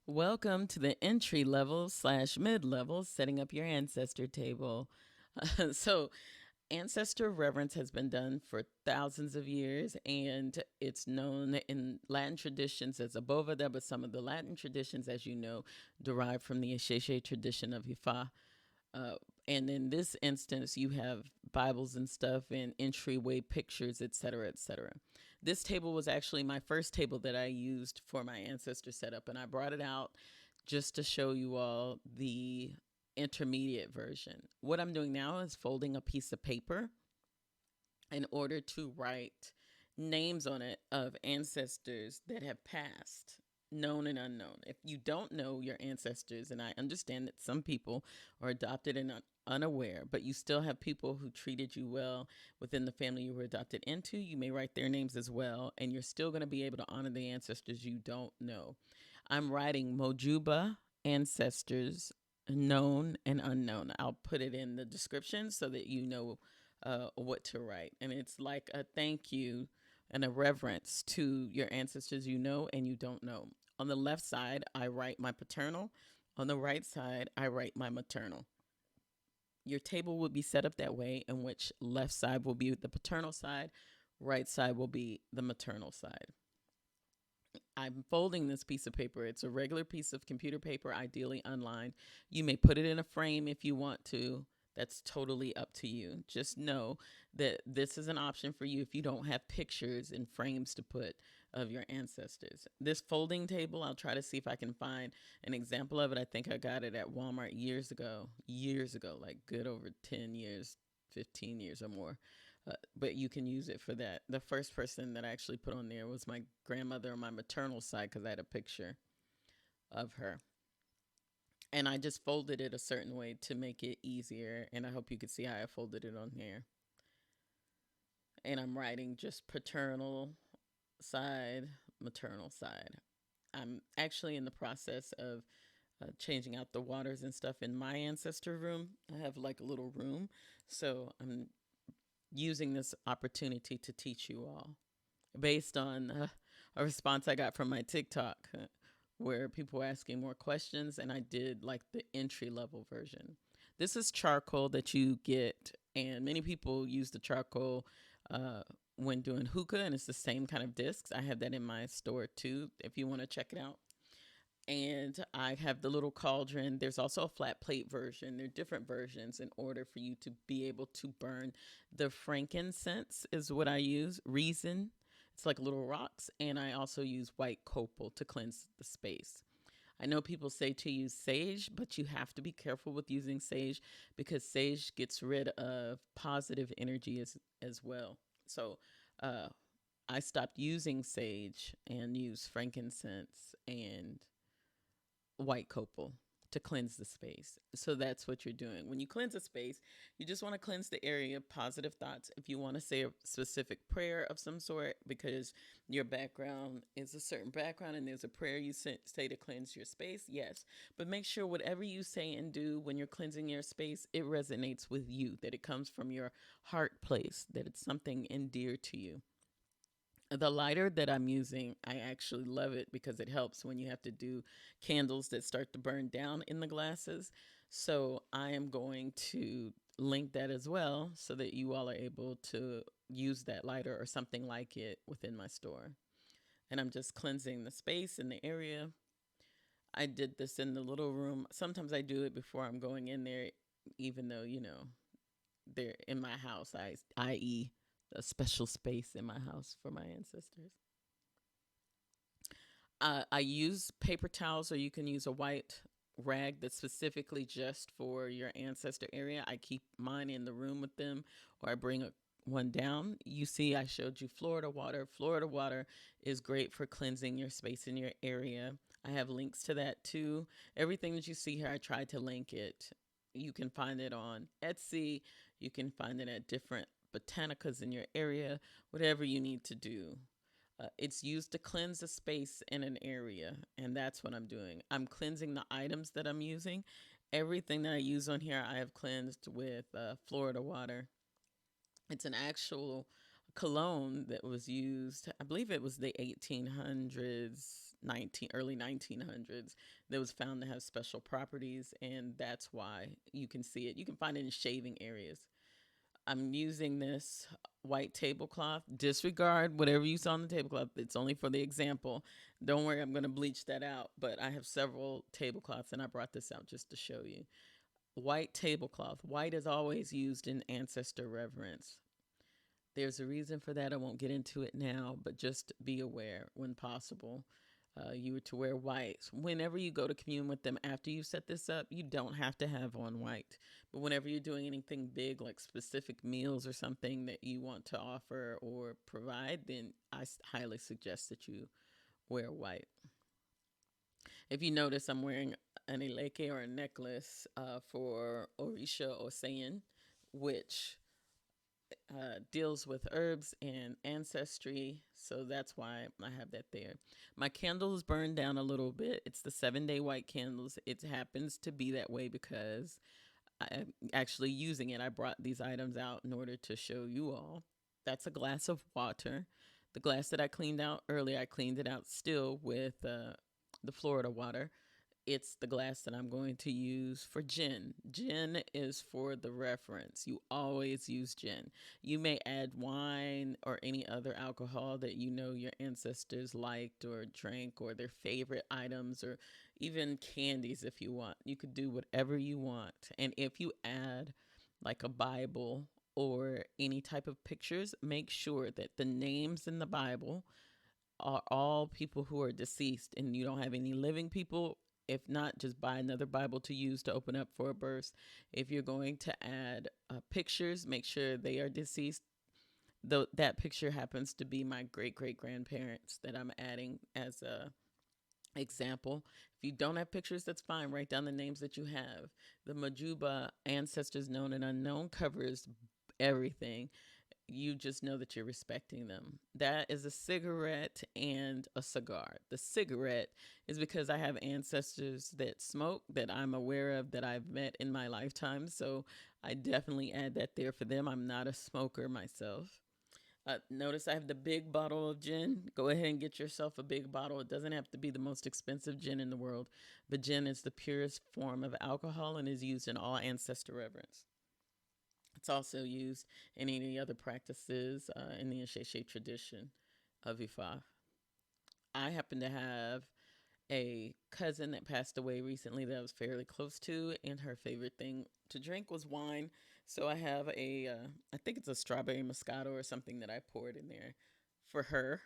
Welcome to the entry level slash mid level setting up your ancestor table. So, ancestor reverence has been done for thousands of years, and it's known in Latin traditions as a Boveda, but some of the Latin traditions, as you know, derive from the Isese tradition of Ifa. Uh, and in this instance, you have Bibles and stuff and entryway pictures, etc., etc. This table was actually my first table that I used for my ancestor setup, and I brought it out just to show you all the intermediate version. What I'm doing now is folding a piece of paper in order to write names on it of ancestors that have passed, known and unknown. If you don't know your ancestors, and I understand that some people are adopted and unaware, but you still have people who treated you well within the family you were adopted into, you may write their names as well, and you're still going to be able to honor the ancestors you don't know. I'm writing Mojuba ancestors, known and unknown. I'll put it in the description so that you know what to write. And it's like a thank you and a reverence to your ancestors you know and you don't know. On the left side, I write my paternal. On the right side, I write my maternal. Your table will be set up that way, in which left side will be the paternal side, right side will be the maternal side. I'm folding this piece of paper. It's a regular piece of computer paper, ideally unlined. You may put it in a frame if you want to. That's totally up to you. Just know that this is an option for you if you don't have pictures and frames to put of your ancestors. This folding table, I'll try to see if I can find an example of it. I think I got it at Walmart years ago, like good over 10 years, 15 years or more. But you can use it for that. The first person that I actually put on there was my grandmother on my maternal side because I had a picture of her. And I just folded it a certain way to make it easier. And I hope you can see how I folded it on here. And I'm writing just paternal side, maternal side. I'm actually in the process of changing out the waters and stuff in my ancestor room. I have like a little room. So I'm using this opportunity to teach you all based on a response I got from my TikTok where people were asking more questions, and I did like the entry level version. This is charcoal that you get, and many people use the charcoal when doing hookah, and it's the same kind of discs. I have that in my store too if you want to check it out. And I have the little cauldron. There's also a flat plate version. There are different versions in order for you to be able to burn the frankincense, is what I use. Reason. It's like little rocks. And I also use white copal to cleanse the space. I know people say to use sage, but you have to be careful with using sage because sage gets rid of positive energy as well. So uh, I stopped using sage and use frankincense and white copal to cleanse the space. So that's what you're doing. When you cleanse a space, you just want to cleanse the area of positive thoughts. If you want to say a specific prayer of some sort because your background is a certain background and there's a prayer you say to cleanse your space, yes. But make sure whatever you say and do when you're cleansing your space, it resonates with you, that it comes from your heart place, that it's something endeared to you. The lighter that I'm using, I actually love it because it helps when you have to do candles that start to burn down in the glasses. So I am going to link that as well so that you all are able to use that lighter or something like it within my store. And I'm just cleansing the space in the area. I did this in the little room. Sometimes I do it before I'm going in there, even though, they're in my house, i.e., a special space in my house for my ancestors. I use paper towels, or you can use a white rag that's specifically just for your ancestor area. I keep mine in the room with them, or I bring one down. You see, I showed you Florida water. Florida water is great for cleansing your space in your area. I have links to that too. Everything that you see here, I tried to link it. You can find it on Etsy. You can find it at different botanicas in your area, whatever you need to do. It's used to cleanse a space in an area, and that's what I'm doing. I'm cleansing the items that I'm using. Everything that I use on here, I have cleansed with Florida water. It's an actual cologne that was used, I believe it was the 1800s, early 1900s that was found to have special properties, and that's why you can see it. You can find it in shaving areas. I'm using this white tablecloth. Disregard whatever you saw on the tablecloth. It's only for the example. Don't worry, I'm going to bleach that out. But I have several tablecloths, and I brought this out just to show you. White tablecloth. White is always used in ancestor reverence. There's a reason for that. I won't get into it now, but just be aware when possible. You were to wear white. Whenever you go to commune with them after you set this up, you don't have to have on white. But whenever you're doing anything big, like specific meals or something that you want to offer or provide, then I highly suggest that you wear white. If you notice, I'm wearing an eleke or a necklace for Orisha or Sayin, which deals with herbs and ancestry, so that's why I have that there. My candles burned down a little bit. It's the 7-day white candles. It happens to be that way because I'm actually using it. I brought these items out in order to show you all. That's a glass of water. The glass that I cleaned out earlier, I cleaned it out still with the Florida water. It's the glass that I'm going to use for gin. Gin is for the reference. You always use gin. You may add wine or any other alcohol that you know your ancestors liked or drank, or their favorite items, or even candies if you want. You could do whatever you want. And if you add like a Bible or any type of pictures, make sure that the names in the Bible are all people who are deceased, and you don't have any living people. If not, just buy another Bible to use to open up for a verse. If you're going to add pictures, make sure they are deceased. Though that picture happens to be my great great grandparents that I'm adding as a example. If you don't have pictures, that's fine. Write down the names that you have. The Majuba Ancestors Known and Unknown covers everything. You just know that you're respecting them. That is a cigarette and a cigar. The cigarette is because I have ancestors that smoke that I'm aware of, that I've met in my lifetime. So I definitely add that there for them. I'm not a smoker myself. Notice I have the big bottle of gin. Go ahead and get yourself a big bottle. It doesn't have to be the most expensive gin in the world, but gin is the purest form of alcohol and is used in all ancestor reverence. It's also used in any other practices in the Isese tradition of Ifa. I happen to have a cousin that passed away recently that I was fairly close to, and her favorite thing to drink was wine. So I have I think it's a strawberry moscato or something that I poured in there for her.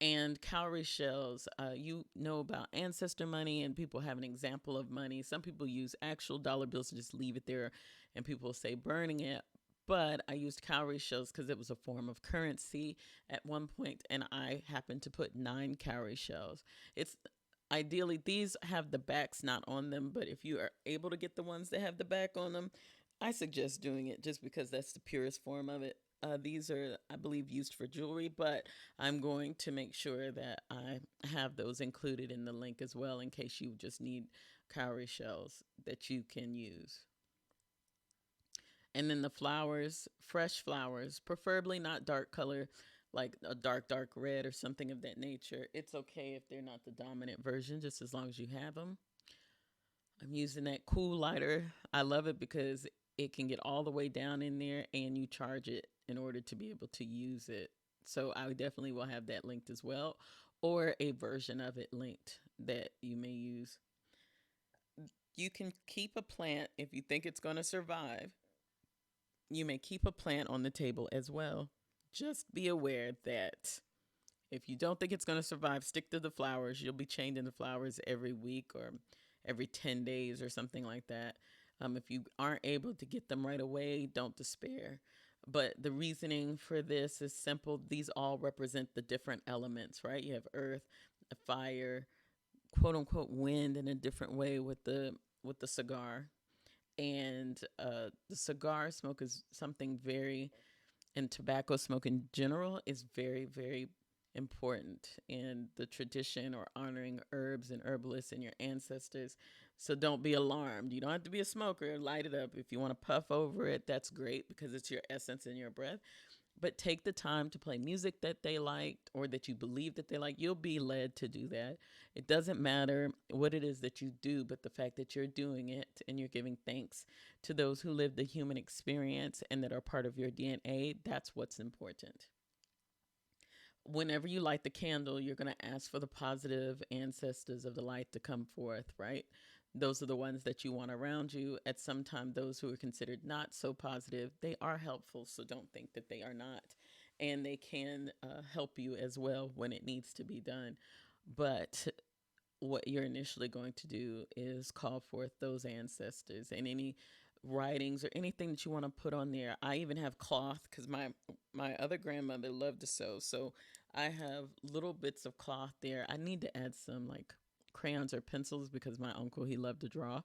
And cowrie shells, you know about ancestor money, and people have an example of money. Some people use actual dollar bills to just leave it there, and people say burning it. But I used cowrie shells because it was a form of currency at one point, and I happened to put 9 cowrie shells. It's ideally, these have the backs not on them, but if you are able to get the ones that have the back on them, I suggest doing it just because that's the purest form of it. These are, I believe, used for jewelry, but I'm going to make sure that I have those included in the link as well in case you just need cowrie shells that you can use. And then the flowers, fresh flowers, preferably not dark color, like a dark red or something of that nature. It's okay if they're not the dominant version, just as long as you have them. I'm using that cool lighter. I love it because it can get all the way down in there and you charge it in order to be able to use it. So I definitely will have that linked as well, or a version of it linked that you may use. You can keep a plant if you think it's going to survive. You may keep a plant on the table as well. Just be aware that if you don't think it's going to survive, stick to the flowers. You'll be changing the flowers every week or every 10 days or something like that. If you aren't able to get them right away, don't despair. But the reasoning for this is simple. These all represent the different elements, right? You have earth, fire, quote unquote wind in a different way with the cigar. And the cigar smoke is something very, and tobacco smoke in general is very, very important in the tradition or honoring herbs and herbalists and your ancestors. So don't be alarmed. You don't have to be a smoker. Light it up. If you want to puff over it, that's great because it's your essence and your breath. But take the time to play music that they liked or that you believe that they like. You'll be led to do that. It doesn't matter what it is that you do, but the fact that you're doing it and you're giving thanks to those who live the human experience and that are part of your DNA, that's what's important. Whenever you light the candle, you're going to ask for the positive ancestors of the light to come forth, right? Those are the ones that you want around you. At some time, those who are considered not so positive, they are helpful. So don't think that they are not. And they can help you as well when it needs to be done. But what you're initially going to do is call forth those ancestors and any writings or anything that you want to put on there. I even have cloth because my other grandmother loved to sew, so I have little bits of cloth there. I need to add some like crayons or pencils because my uncle, he loved to draw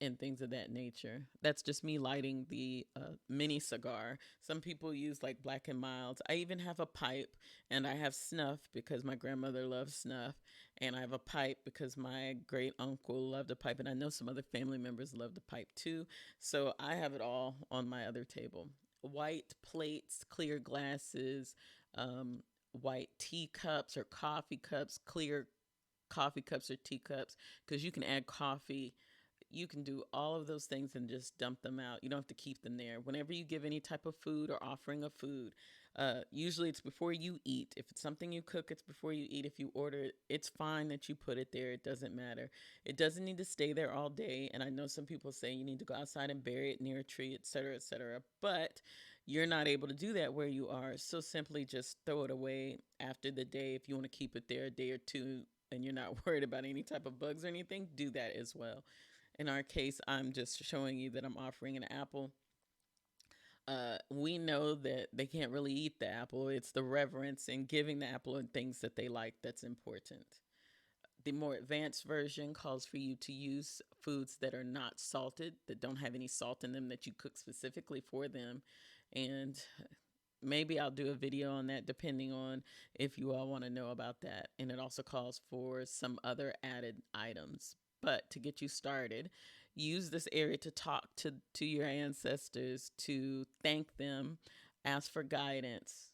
and things of that nature. That's just me lighting the mini cigar. Some people use like black and milds. I even have a pipe, and I have snuff because my grandmother loves snuff, and I have a pipe because my great uncle loved a pipe, and I know some other family members love the pipe too. So I have it all on my other table. White plates, clear glasses, white teacups or coffee cups, clear coffee cups or teacups, because you can add coffee. You can do all of those things and just dump them out. You don't have to keep them there. Whenever you give any type of food or offering of food, usually it's before you eat. If it's something you cook, it's before you eat. If you order it, it's fine that you put it there. It doesn't matter. It doesn't need to stay there all day. And I know some people say you need to go outside and bury it near a tree, etc., etc. But you're not able to do that where you are. So simply just throw it away after the day. If you want to keep it there a day or two and you're not worried about any type of bugs or anything, do that as well. In our case, I'm just showing you that I'm offering an apple. We know that they can't really eat the apple. It's the reverence and giving the apple and things that they like that's important. The more advanced version calls for you to use foods that are not salted, that don't have any salt in them, that you cook specifically for them. And maybe I'll do a video on that depending on if you all want to know about that. And it also calls for some other added items. But to get you started, use this area to talk to your ancestors, to thank them, ask for guidance,